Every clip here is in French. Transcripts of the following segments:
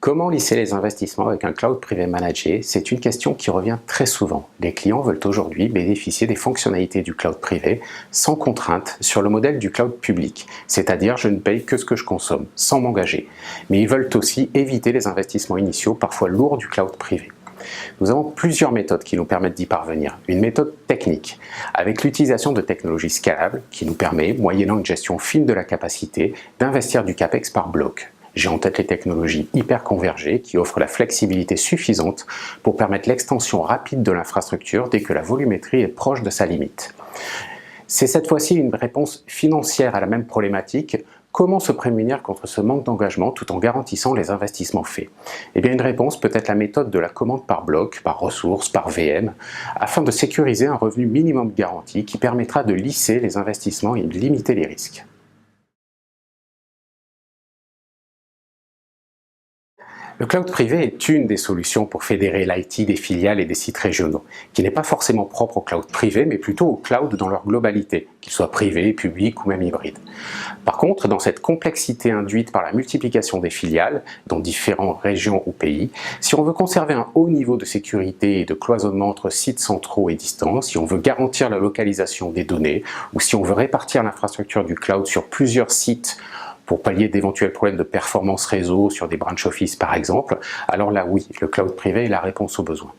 Comment lisser les investissements avec un cloud privé managé? C'est une question qui revient très souvent. Les clients veulent aujourd'hui bénéficier des fonctionnalités du cloud privé sans contrainte sur le modèle du cloud public, c'est-à-dire je ne paye que ce que je consomme, sans m'engager. Mais ils veulent aussi éviter les investissements initiaux parfois lourds du cloud privé. Nous avons plusieurs méthodes qui nous permettent d'y parvenir. Une méthode technique, avec l'utilisation de technologies scalables qui nous permet, moyennant une gestion fine de la capacité, d'investir du CAPEX par bloc. J'ai en tête les technologies hyper convergées qui offrent la flexibilité suffisante pour permettre l'extension rapide de l'infrastructure dès que la volumétrie est proche de sa limite. C'est cette fois-ci une réponse financière à la même problématique. Comment se prémunir contre ce manque d'engagement tout en garantissant les investissements faits? Eh bien, une réponse peut être la méthode de la commande par bloc, par ressource, par VM, afin de sécuriser un revenu minimum garanti qui permettra de lisser les investissements et de limiter les risques. Le cloud privé est une des solutions pour fédérer l'IT des filiales et des sites régionaux, qui n'est pas forcément propre au cloud privé, mais plutôt au cloud dans leur globalité, qu'il soit privé, public ou même hybride. Par contre, dans cette complexité induite par la multiplication des filiales dans différentes régions ou pays, si on veut conserver un haut niveau de sécurité et de cloisonnement entre sites centraux et distants, si on veut garantir la localisation des données, ou si on veut répartir l'infrastructure du cloud sur plusieurs sites pour pallier d'éventuels problèmes de performance réseau sur des branch office par exemple, alors là oui, le cloud privé est la réponse aux besoins.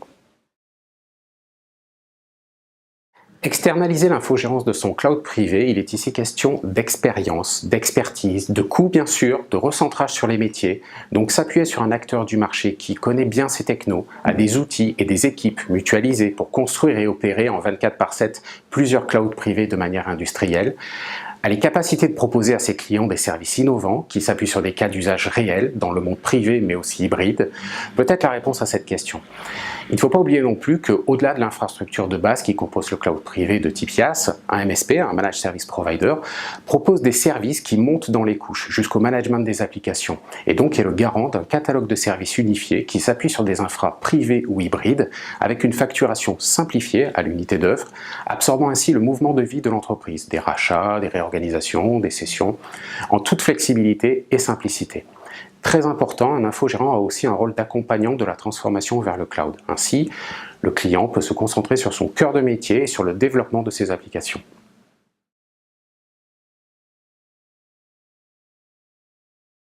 Externaliser l'infogérance de son cloud privé, il est ici question d'expérience, d'expertise, de coût bien sûr, de recentrage sur les métiers, donc s'appuyer sur un acteur du marché qui connaît bien ses technos, a des outils et des équipes mutualisées pour construire et opérer en 24/7 plusieurs clouds privés de manière industrielle, a les capacités de proposer à ses clients des services innovants qui s'appuient sur des cas d'usage réels dans le monde privé mais aussi hybride, peut être la réponse à cette question. Il ne faut pas oublier non plus qu'au-delà de l'infrastructure de base qui compose le cloud privé de type IaaS, un MSP, un Managed Service Provider, propose des services qui montent dans les couches jusqu'au management des applications et donc est le garant d'un catalogue de services unifiés qui s'appuie sur des infras privés ou hybrides avec une facturation simplifiée à l'unité d'œuvre, absorbant ainsi le mouvement de vie de l'entreprise, des rachats, des réorganisations, des cessions, en toute flexibilité et simplicité. Très important, un infogérant a aussi un rôle d'accompagnant de la transformation vers le cloud. Ainsi, le client peut se concentrer sur son cœur de métier et sur le développement de ses applications.